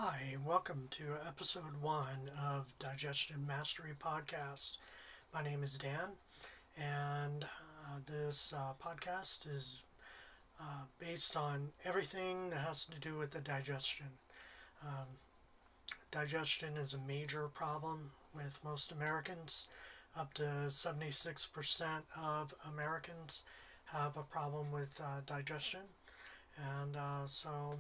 Hi, welcome to episode 1 of Digestion Mastery podcast. My name is Dan, and this podcast is based on everything that has to do with the digestion. Um, Digestion is a major problem with most Americans. Up to 76% of Americans have a problem with digestion, and so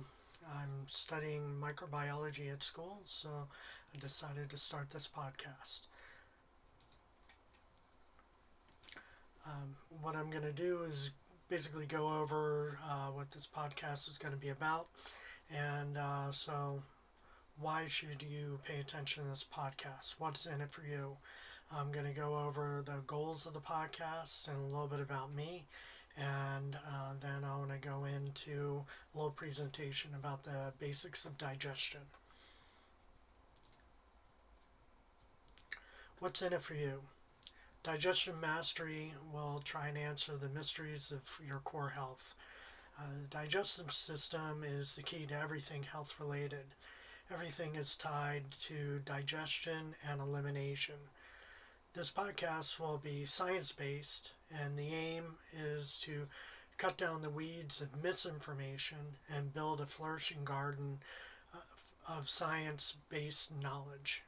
I'm studying microbiology at school, so I decided to start this podcast. What I'm going to do is basically go over what this podcast is going to be about, and so why should you pay attention to this podcast? What's in it for you? I'm going to go over the goals of the podcast and a little bit about me, and then I want to go into a little presentation about the basics of digestion. What's in it for you? Digestion Mastery will try and answer the mysteries of your core health. The digestive system is the key to everything health related. Everything is tied to digestion and elimination. This podcast will be science-based, and the aim is to cut down the weeds of misinformation and build a flourishing garden of science-based knowledge.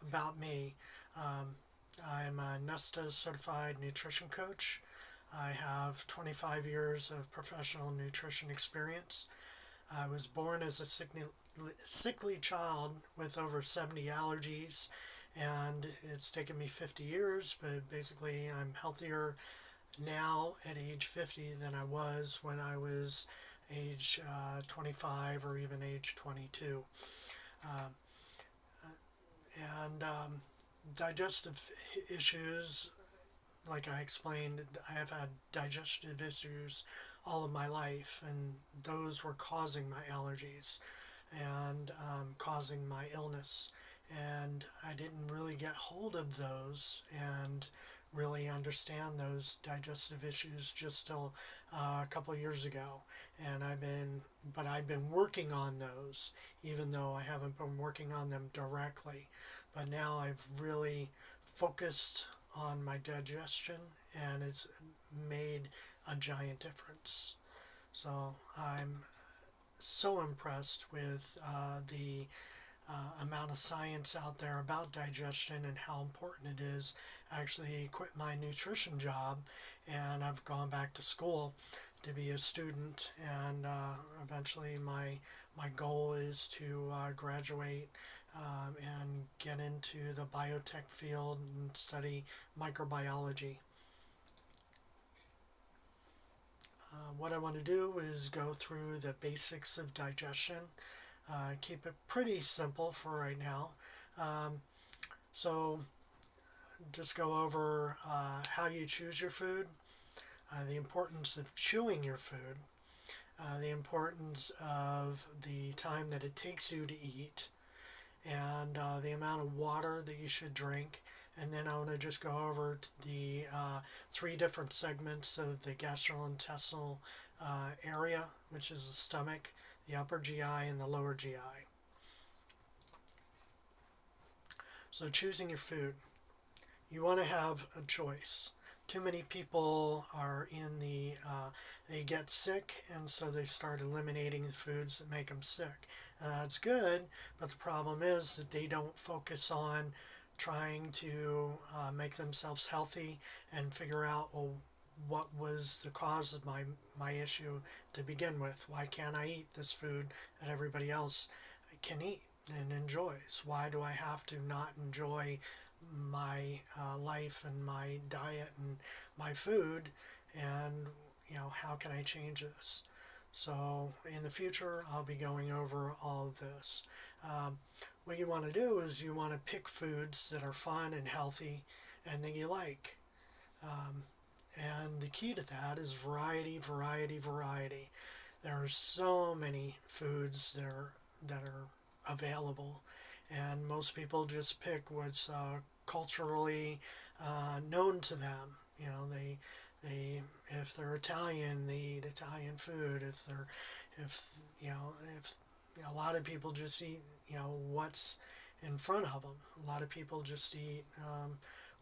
About me, I'm a Nesta certified nutrition coach. I have 25 years of professional nutrition experience. I was born as a sickly child with over 70 allergies, and it's taken me 50 years, but basically I'm healthier now at age 50 than I was when I was age 25 or even age 22. And digestive issues, like I explained, I have had digestive issues all of my life, and those were causing my allergies and causing my illness. And I didn't really get hold of those and really understand those digestive issues just till a couple of years ago. And I've been working on those, even though I haven't been working on them directly. But now I've really focused on my digestion, and it's made a giant difference. So I'm so impressed with the amount of science out there about digestion and how important it is. I actually quit my nutrition job, and I've gone back to school to be a student, and eventually my goal is to graduate and get into the biotech field and study microbiology. What I want to do is go through the basics of digestion. Keep it pretty simple for right now. So just go over how you choose your food, the importance of chewing your food, the importance of the time that it takes you to eat, and the amount of water that you should drink. And then I want to just go over to the 3 different segments of the gastrointestinal area, which is the stomach, the upper GI, and the lower GI. So choosing your food. You want to have a choice. Too many people are they get sick, and so they start eliminating the foods that make them sick. That's good, but the problem is that they don't focus on trying to make themselves healthy and figure out, well, what was the cause of my issue to begin with? Why can't I eat this food that everybody else can eat and enjoys? Why do I have to not enjoy my life and my diet and my food? And how can I change this? So in the future, I'll be going over all of this. What you want to do is you want to pick foods that are fun and healthy and that you like. And the key to that is variety, variety, variety. There are so many foods that are available, and most people just pick what's culturally known to them. If they're Italian, they eat Italian food. If a lot of people just eat, what's in front of them. A lot of people just eat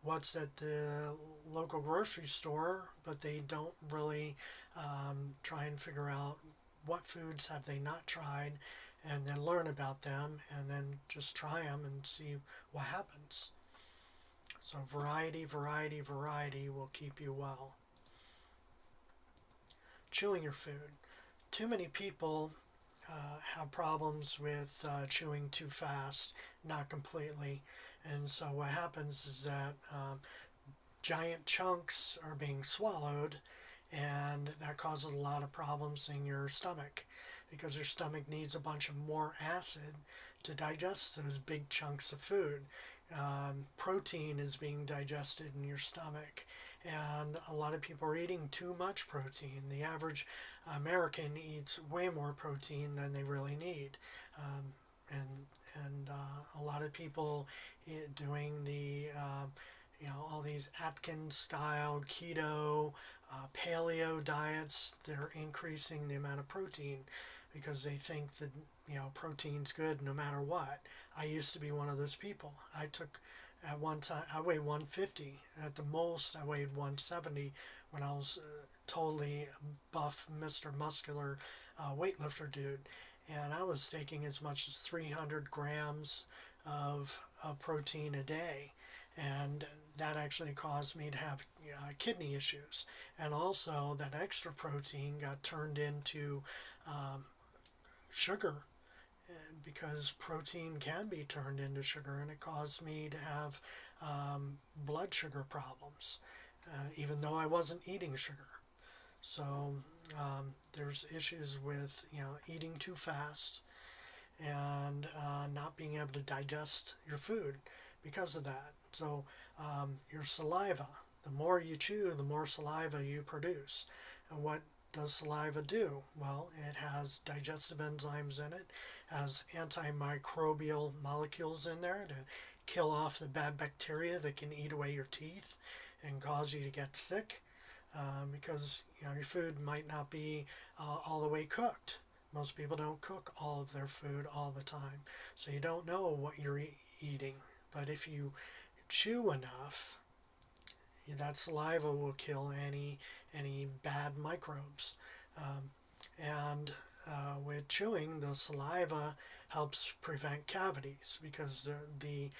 what's at the local grocery store, but they don't really try and figure out what foods have they not tried, and then learn about them, and then just try them and see what happens. So variety, variety, variety will keep you well. Chewing your food. Too many people have problems with chewing too fast, not completely. And so what happens is that giant chunks are being swallowed, and that causes a lot of problems in your stomach, because your stomach needs a bunch of more acid to digest those big chunks of food. Protein is being digested in your stomach, and a lot of people are eating too much protein. The average American eats way more protein than they really need, and a lot of people doing the all these Atkins style keto paleo diets, they're increasing the amount of protein because they think that protein's good no matter what. I used to be one of those people. At one time I weighed 150. At the most I weighed 170 when I was totally buff Mr. Muscular weightlifter dude, and I was taking as much as 300 grams of protein a day, and that actually caused me to have kidney issues. And also that extra protein got turned into sugar, because protein can be turned into sugar, and it caused me to have blood sugar problems, even though I wasn't eating sugar. So there's issues with eating too fast and not being able to digest your food because of that. So your saliva, the more you chew, the more saliva you produce. And what does saliva do? Well, it has digestive enzymes in it, has antimicrobial molecules in there to kill off the bad bacteria that can eat away your teeth and cause you to get sick, because your food might not be all the way cooked. Most people don't cook all of their food all the time, so you don't know what you're eating. But if you chew enough, that saliva will kill any bad microbes. With chewing, the saliva helps prevent cavities, because the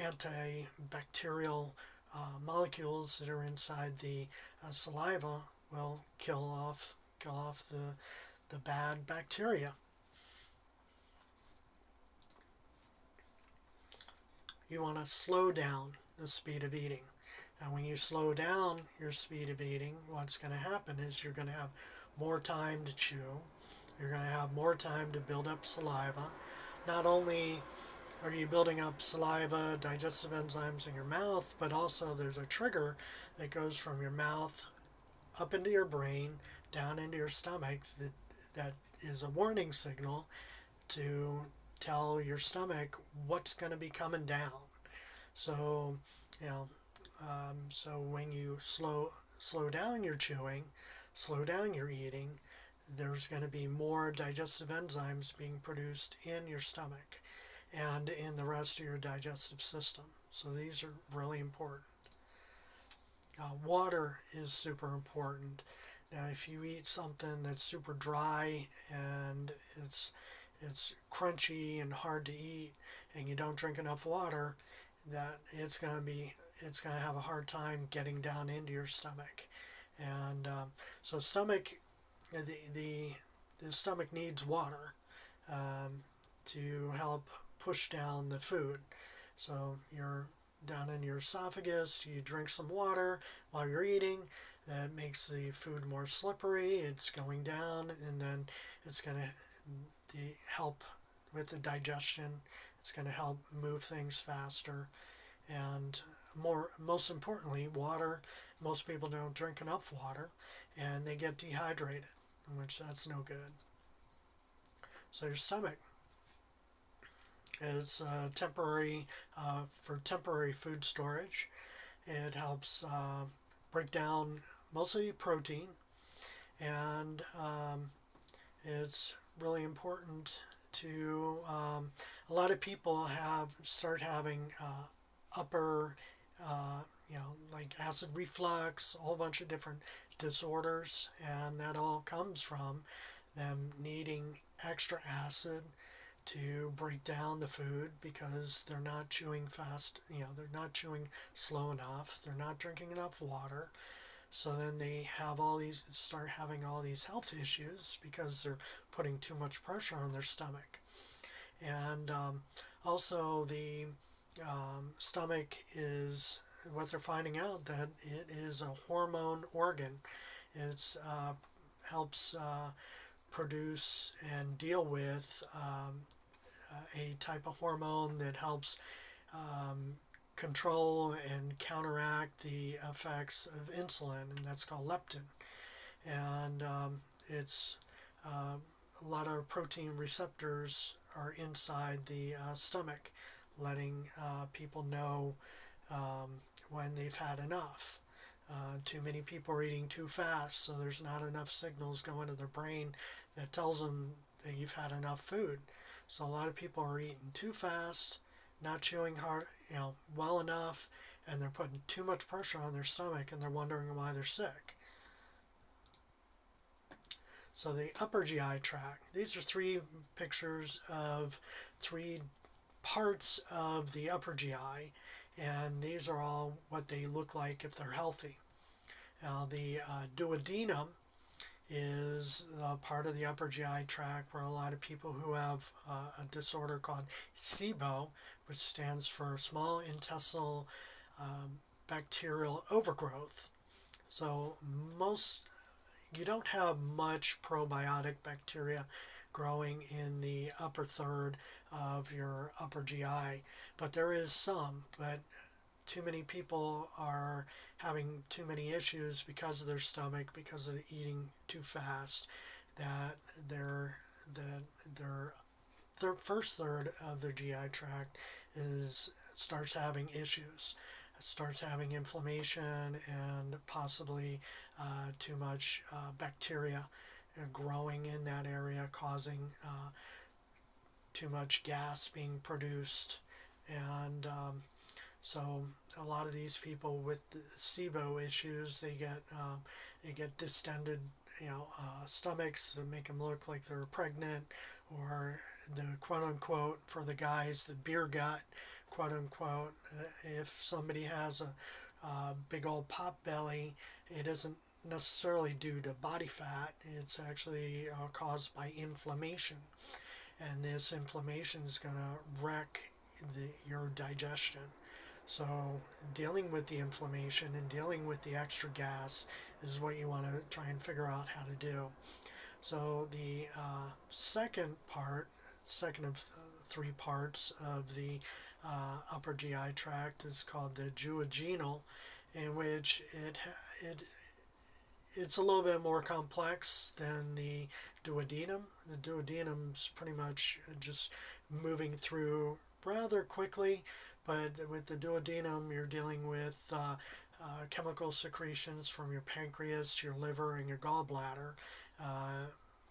antibacterial molecules that are inside the saliva will kill off the bad bacteria. You want to slow down the speed of eating. And when you slow down your speed of eating, what's going to happen is you're going to have more time to chew. You're going to have more time to build up saliva. Not only are you building up saliva, digestive enzymes in your mouth, but also there's a trigger that goes from your mouth up into your brain, down into your stomach, that is a warning signal to tell your stomach what's going to be coming down. So, so when you slow down your chewing, slow down your eating, there's going to be more digestive enzymes being produced in your stomach and in the rest of your digestive system. So these are really important. Water is super important. Now, if you eat something that's super dry and it's crunchy and hard to eat, and you don't drink enough water, that it's going to have a hard time getting down into your stomach. And so the stomach needs water to help push down the food. So you're down in your esophagus, you drink some water while you're eating. That makes the food more slippery. It's going down, and then it's going to help with the digestion. It's going to help move things faster. And most importantly, water. Most people don't drink enough water, and they get dehydrated, which that's no good. So your stomach is temporary for temporary food storage. It helps break down mostly protein, and it's really important to a lot of people start having upper like acid reflux, a whole bunch of different disorders, and that all comes from them needing extra acid to break down the food because they're not chewing fast, they're not chewing slow enough, they're not drinking enough water. So then they start having all these health issues because they're putting too much pressure on their stomach. And also the stomach is, what they're finding out, that it is a hormone organ. It helps produce and deal with a type of hormone that helps control and counteract the effects of insulin, and that's called leptin. And it's a lot of protein receptors are inside the stomach, letting people know when they've had enough. Too many people are eating too fast, so there's not enough signals going to their brain that tells them that you've had enough food. So a lot of people are eating too fast, not chewing hard, well enough, and they're putting too much pressure on their stomach, and they're wondering why they're sick. So the upper GI tract, these are three pictures of three parts of the upper GI, and these are all what they look like if they're healthy. Now the duodenum is the part of the upper GI tract where a lot of people who have a disorder called SIBO, which stands for small intestinal bacterial overgrowth. So you don't have much probiotic bacteria growing in the upper third of your upper GI, but there is some. But too many people are having too many issues because of their stomach, because of eating too fast, that their first third of their GI tract starts having issues. It starts having inflammation and possibly too much bacteria growing in that area, causing too much gas being produced. And so a lot of these people with the SIBO issues, they get distended, stomachs that make them look like they're pregnant, or the quote-unquote, for the guys, the beer gut, quote-unquote. If somebody has a big old pot belly, it isn't necessarily due to body fat. It's actually caused by inflammation, and this inflammation is going to wreck your digestion. So dealing with the inflammation and dealing with the extra gas is what you want to try and figure out how to do. So the second of three parts of the upper GI tract is called the duodenal, in which it's a little bit more complex than the duodenum. The duodenum's pretty much just moving through rather quickly, but with the duodenum you're dealing with chemical secretions from your pancreas, your liver, and your gallbladder.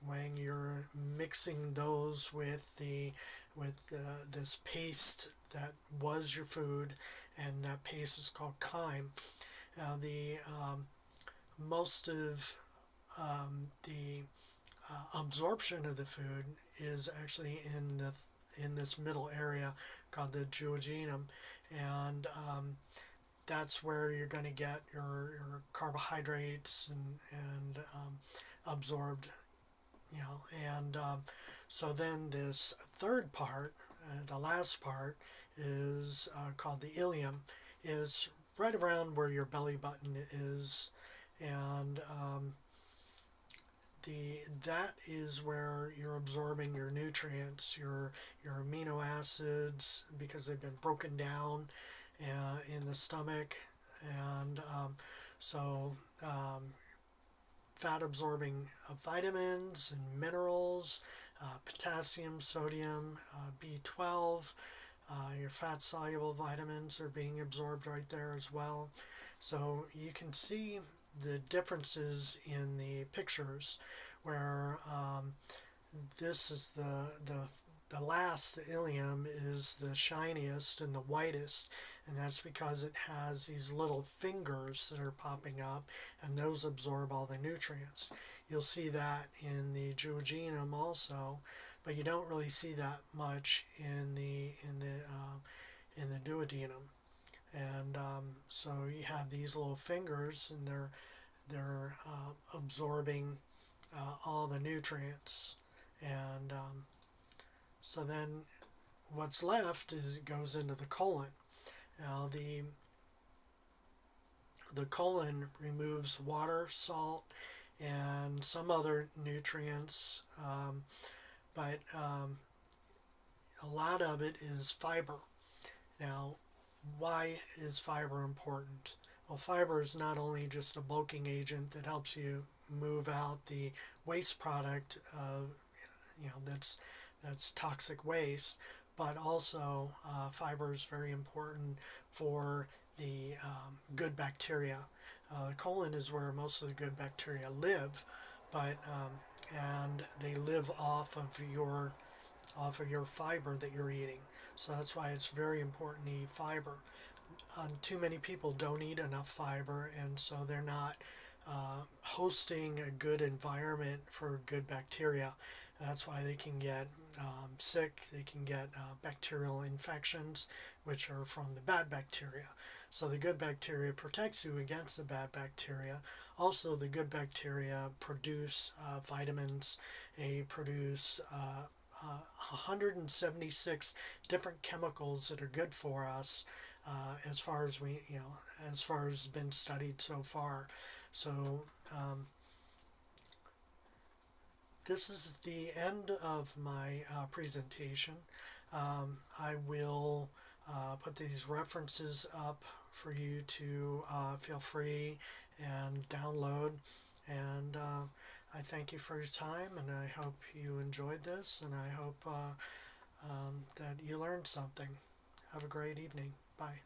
When you're mixing those with this paste that was your food, and that paste is called chyme. Most of the absorption of the food is actually in this middle area called the duodenum, and that's where you're going to get your carbohydrates and absorbed, and so then this third part, the last part, is called the ileum, is right around where your belly button is, and that is where you're absorbing your nutrients, your amino acids, because they've been broken down in the stomach, and fat absorbing vitamins and minerals, potassium, sodium, B12, your fat soluble vitamins are being absorbed right there as well. So you can see the differences in the pictures where this is the last, the ileum, is the shiniest and the whitest, and that's because it has these little fingers that are popping up, and those absorb all the nutrients. You'll see that in the duodenum also, but you don't really see that much in the duodenum. And so you have these little fingers, and they're absorbing all the nutrients, and so then what's left is it goes into the colon. Now the colon removes water, salt, and some other nutrients, but a lot of it is fiber. Now, why is fiber important? Well, fiber is not only just a bulking agent that helps you move out the waste product of, that's toxic waste, but also fiber is very important for the good bacteria. The colon is where most of the good bacteria live, but and they live off of your fiber that you're eating. So that's why it's very important to eat fiber. Too many people don't eat enough fiber, and so they're not hosting a good environment for good bacteria. That's why they can get sick, they can get bacterial infections, which are from the bad bacteria. So the good bacteria protects you against the bad bacteria. Also, the good bacteria produce vitamins. They produce 176 different chemicals that are good for us, as far as as far as has been studied so far. So this is the end of my presentation. I will put these references up for you to feel free and download. And I thank you for your time, and I hope you enjoyed this, and I hope that you learned something. Have a great evening. Bye.